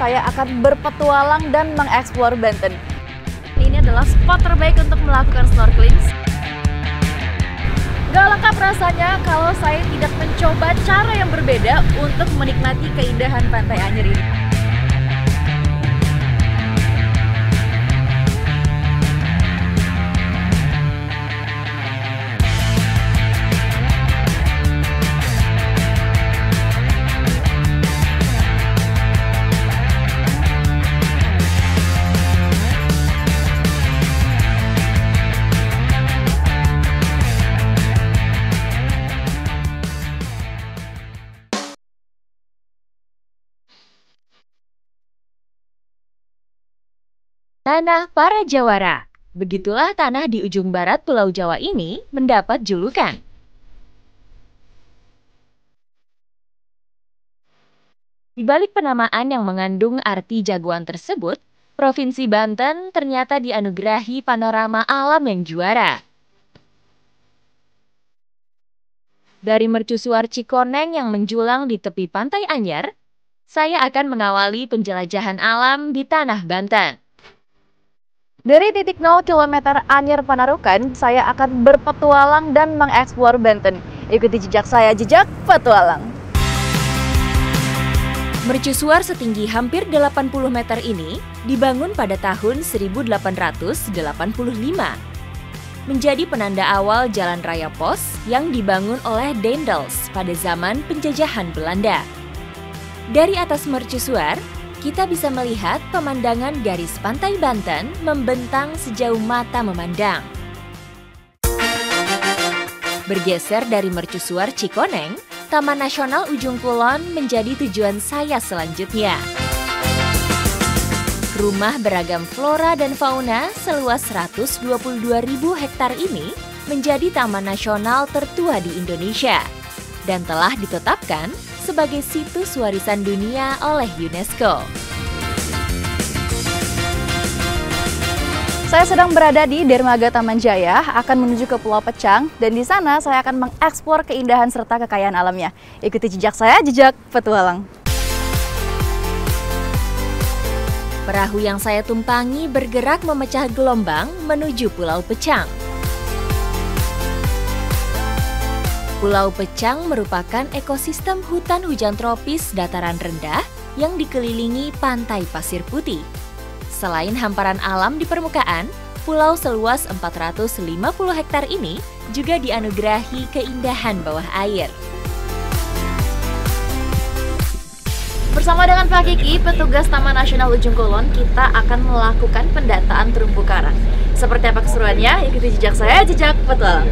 saya akan berpetualang dan mengeksplor Banten. Ini adalah spot terbaik untuk melakukan snorkeling. Gak lengkap rasanya kalau saya tidak mencoba cara yang berbeda untuk menikmati keindahan Pantai Anyer ini. Tanah para Jawara. Begitulah tanah di ujung barat Pulau Jawa ini mendapat julukan. Di balik penamaan yang mengandung arti jagoan tersebut, Provinsi Banten ternyata dianugerahi panorama alam yang juara. Dari mercusuar Cikoneng yang menjulang di tepi Pantai Anyer, saya akan mengawali penjelajahan alam di tanah Banten. Dari titik 0 km Anyer Panarukan, saya akan berpetualang dan mengeksplor Banten. Ikuti jejak saya, jejak petualang. Mercusuar setinggi hampir 80 meter ini dibangun pada tahun 1885. Menjadi penanda awal jalan raya pos yang dibangun oleh Daendels pada zaman penjajahan Belanda. Dari atas mercusuar, kita bisa melihat pemandangan garis pantai Banten membentang sejauh mata memandang. Bergeser dari mercusuar Cikoneng, Taman Nasional Ujung Kulon menjadi tujuan saya selanjutnya. Rumah beragam flora dan fauna seluas 122.000 hektar ini menjadi taman nasional tertua di Indonesia dan telah ditetapkan sebagai situs warisan dunia oleh UNESCO. Saya sedang berada di Dermaga Taman Jaya, akan menuju ke Pulau Pecang, dan di sana saya akan mengeksplor keindahan serta kekayaan alamnya. Ikuti jejak saya, jejak petualang. Perahu yang saya tumpangi bergerak memecah gelombang menuju Pulau Pecang. Pulau Pecang merupakan ekosistem hutan hujan tropis dataran rendah yang dikelilingi pantai pasir putih. Selain hamparan alam di permukaan, pulau seluas 450 hektar ini juga dianugerahi keindahan bawah air. Bersama dengan Pak Kiki, petugas Taman Nasional Ujung Kulon, kita akan melakukan pendataan terumbu karang. Seperti apa keseruannya? Ikuti jejak saya, jejak petualang.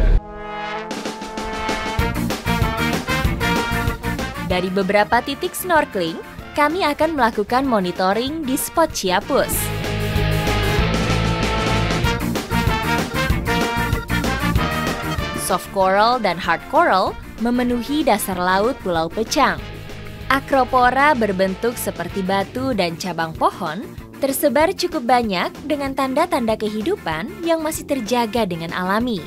Dari beberapa titik snorkeling, kami akan melakukan monitoring di spot Ciapus. Soft coral dan hard coral memenuhi dasar laut Pulau Pecang. Acropora berbentuk seperti batu dan cabang pohon tersebar cukup banyak dengan tanda-tanda kehidupan yang masih terjaga dengan alami.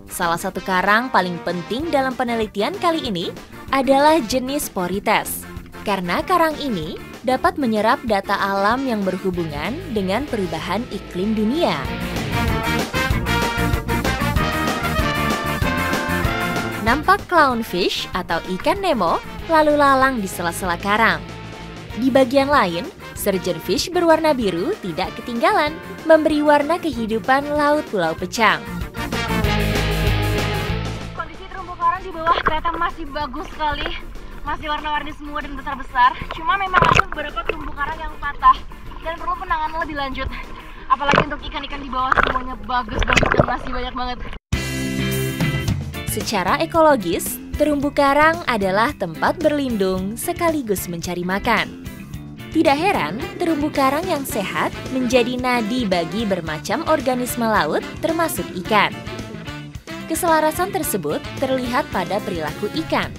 Salah satu karang paling penting dalam penelitian kali ini adalah jenis Porites, karena karang ini dapat menyerap data alam yang berhubungan dengan perubahan iklim dunia. Nampak clownfish atau ikan Nemo lalu lalang di sela-sela karang. Di bagian lain, surgeonfish berwarna biru tidak ketinggalan, memberi warna kehidupan laut Pulau Pecang. Kondisi terumbu karang di bawah ternyata masih bagus sekali. Masih warna-warni semua dan besar-besar. Cuma memang ada beberapa terumbu karang yang patah dan perlu penanganan lebih lanjut. Apalagi untuk ikan-ikan di bawah semuanya bagus banget dan masih banyak banget. Secara ekologis, terumbu karang adalah tempat berlindung sekaligus mencari makan. Tidak heran, terumbu karang yang sehat menjadi nadi bagi bermacam organisme laut termasuk ikan. Keselarasan tersebut terlihat pada perilaku ikan,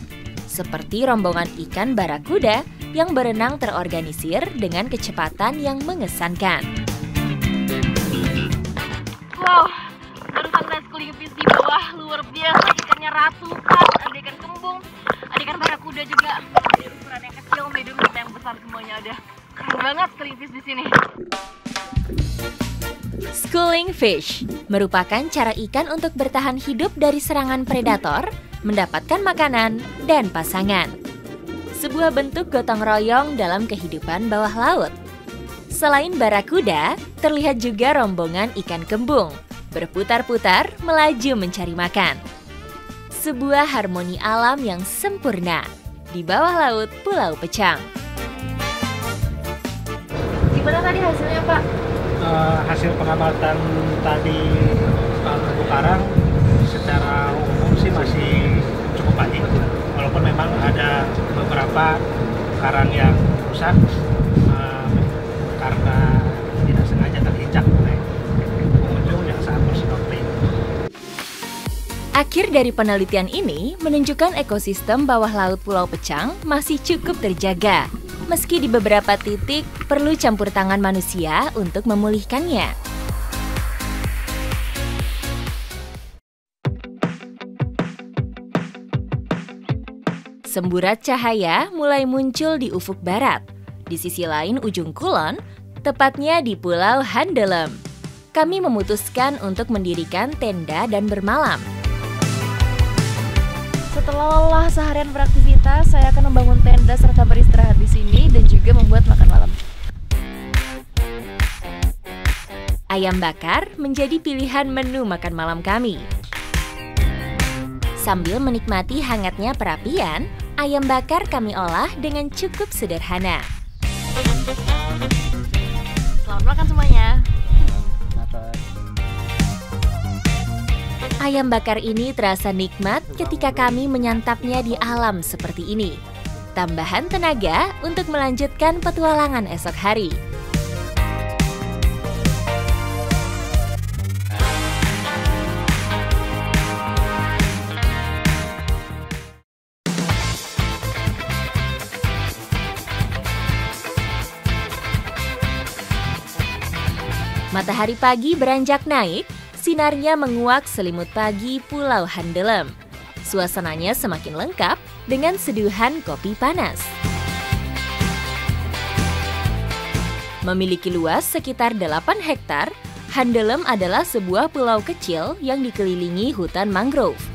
seperti rombongan ikan barakuda yang berenang terorganisir dengan kecepatan yang mengesankan. Wow, barusan saya schooling fish di bawah, luar biasa, ikannya ratusan, ada ikan kembung, ada ikan barakuda juga, ada ukuran yang kecil, medium, dan yang besar semuanya ada. Keren banget jellyfish di sini. Schooling fish merupakan cara ikan untuk bertahan hidup dari serangan predator, mendapatkan makanan, dan pasangan. Sebuah bentuk gotong royong dalam kehidupan bawah laut. Selain barakuda, terlihat juga rombongan ikan kembung, berputar-putar melaju mencari makan. Sebuah harmoni alam yang sempurna di bawah laut Pulau Pecang. Gimana tadi hasilnya, Pak? Hasil pengamatan tadi terumbu karang secara umum sih masih cukup baik, walaupun memang ada beberapa karang yang rusak karena tidak sengaja terinjak oleh pengunjung yang saat bersnorkeling. Akhir dari penelitian ini menunjukkan ekosistem bawah laut Pulau Pecang masih cukup terjaga, meski di beberapa titik perlu campur tangan manusia untuk memulihkannya. Semburat cahaya mulai muncul di ufuk barat, di sisi lain ujung kulon, tepatnya di Pulau Handelem. Kami memutuskan untuk mendirikan tenda dan bermalam. Setelah lelah seharian beraktivitas, saya akan membangun tenda serta beristirahat di sini dan juga membuat makan malam. Ayam bakar menjadi pilihan menu makan malam kami. Sambil menikmati hangatnya perapian, ayam bakar kami olah dengan cukup sederhana. Selamat makan semuanya. Ayam bakar ini terasa nikmat ketika kami menyantapnya di alam seperti ini. Tambahan tenaga untuk melanjutkan petualangan esok hari. Matahari pagi beranjak naik, sinarnya menguak selimut pagi Pulau Handelem. Suasananya semakin lengkap dengan seduhan kopi panas. Memiliki luas sekitar 8 hektar, Handelem adalah sebuah pulau kecil yang dikelilingi hutan mangrove.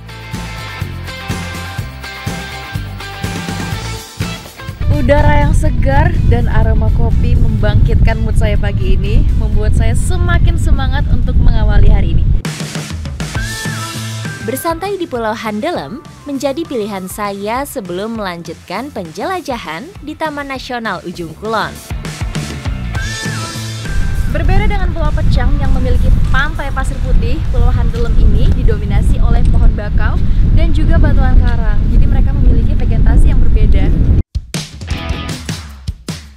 Udara yang segar dan aroma kopi membangkitkan mood saya pagi ini, membuat saya semakin semangat untuk mengawali hari ini. Bersantai di Pulau Handelem menjadi pilihan saya sebelum melanjutkan penjelajahan di Taman Nasional Ujung Kulon. Berbeda dengan Pulau Pecang yang memiliki pantai pasir putih, Pulau Handelem ini didominasi oleh pohon bakau dan juga batuan karang. Jadi mereka memiliki vegetasi yang berbeda.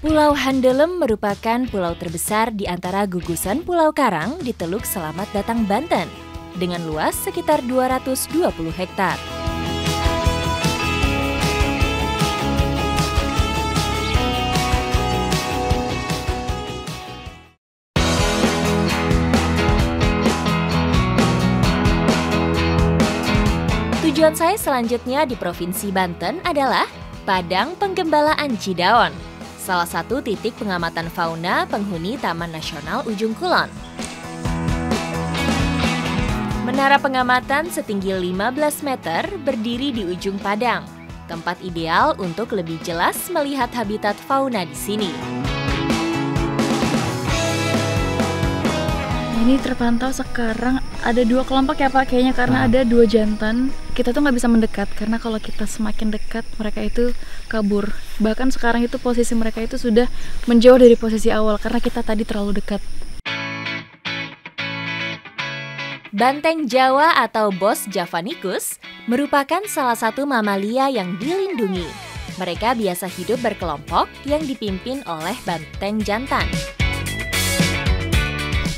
Pulau Handelem merupakan pulau terbesar di antara gugusan Pulau Karang di Teluk Selamat Datang, Banten, dengan luas sekitar 220 hektar. Tujuan saya selanjutnya di Provinsi Banten adalah Padang Penggembalaan Cidaon, salah satu titik pengamatan fauna penghuni Taman Nasional Ujung Kulon. Menara pengamatan setinggi 15 meter berdiri di ujung padang, tempat ideal untuk lebih jelas melihat habitat fauna di sini. Ini terpantau sekarang ada 2 kelompok ya Pak, kayaknya karena ada 2 jantan. Kita tuh nggak bisa mendekat karena kalau kita semakin dekat mereka itu kabur. Bahkan sekarang itu posisi mereka itu sudah menjauh dari posisi awal karena kita tadi terlalu dekat. Banteng Jawa atau Bos javanicus merupakan salah satu mamalia yang dilindungi. Mereka biasa hidup berkelompok yang dipimpin oleh banteng jantan.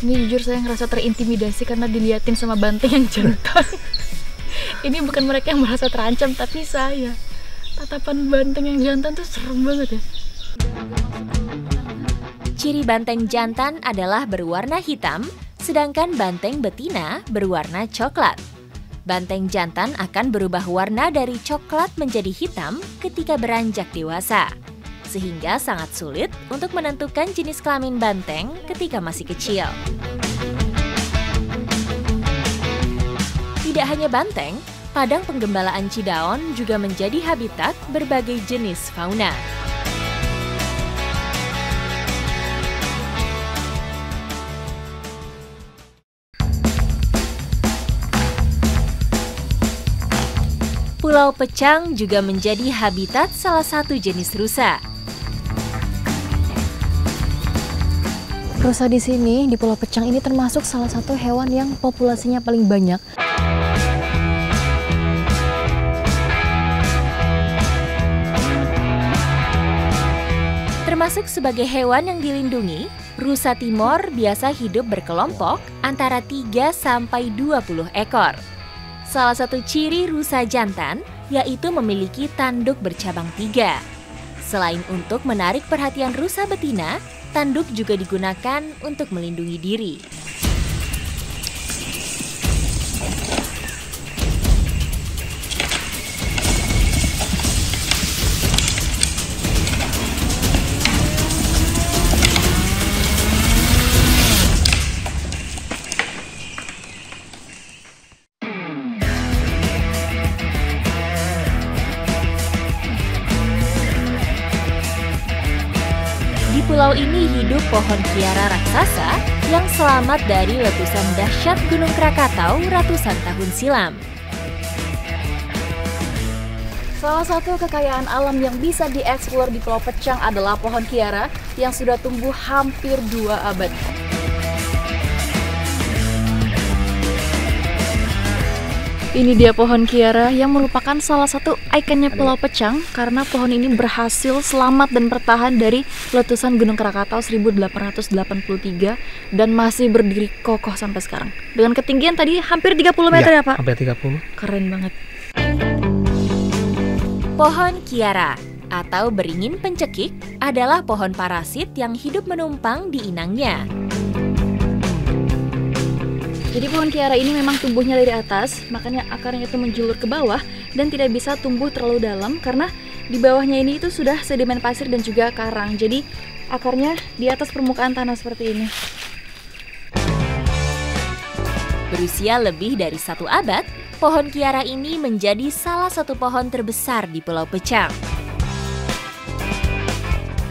Ini jujur saya ngerasa terintimidasi karena diliatin sama banteng yang jantan. Ini bukan mereka yang merasa terancam, tapi saya. Tatapan banteng yang jantan tuh serem banget ya. Ciri banteng jantan adalah berwarna hitam, sedangkan banteng betina berwarna coklat. Banteng jantan akan berubah warna dari coklat menjadi hitam ketika beranjak dewasa. sehingga sangat sulit untuk menentukan jenis kelamin banteng ketika masih kecil. Tidak hanya banteng, padang penggembalaan Cidaon juga menjadi habitat berbagai jenis fauna. Pulau Pecang juga menjadi habitat salah satu jenis rusa. Rusa di sini, di Pulau Pecang ini termasuk salah satu hewan yang populasinya paling banyak. Termasuk sebagai hewan yang dilindungi, rusa timor biasa hidup berkelompok antara 3 sampai 20 ekor. Salah satu ciri rusa jantan yaitu memiliki tanduk bercabang 3. Selain untuk menarik perhatian rusa betina, tanduk juga digunakan untuk melindungi diri. Di pulau ini hidup pohon kiara raksasa yang selamat dari letusan dahsyat Gunung Krakatau ratusan tahun silam. Salah satu kekayaan alam yang bisa dieksplor di Pulau Pecang adalah pohon kiara yang sudah tumbuh hampir 2 abad. Ini dia pohon kiara yang merupakan salah satu ikonnya Pulau Pecang karena pohon ini berhasil selamat dan bertahan dari letusan Gunung Krakatau 1883 dan masih berdiri kokoh sampai sekarang. Dengan ketinggian tadi hampir 30 meter ya Pak? Hampir 30. Keren banget. Pohon kiara atau beringin pencekik adalah pohon parasit yang hidup menumpang di inangnya. Jadi pohon kiara ini memang tumbuhnya dari atas, makanya akarnya itu menjulur ke bawah dan tidak bisa tumbuh terlalu dalam karena di bawahnya ini itu sudah sedimen pasir dan juga karang. Jadi akarnya di atas permukaan tanah seperti ini. Berusia lebih dari 1 abad, pohon kiara ini menjadi salah satu pohon terbesar di Pulau Pecang.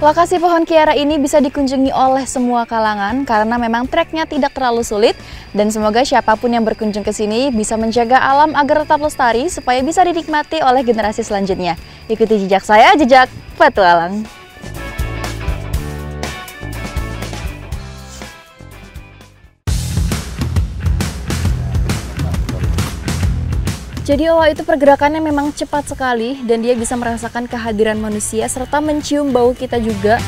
Lokasi pohon kiara ini bisa dikunjungi oleh semua kalangan karena memang treknya tidak terlalu sulit dan semoga siapapun yang berkunjung ke sini bisa menjaga alam agar tetap lestari supaya bisa dinikmati oleh generasi selanjutnya. Ikuti jejak saya, jejak petualang. Jadi owa itu pergerakannya memang cepat sekali dan dia bisa merasakan kehadiran manusia serta mencium bau kita juga.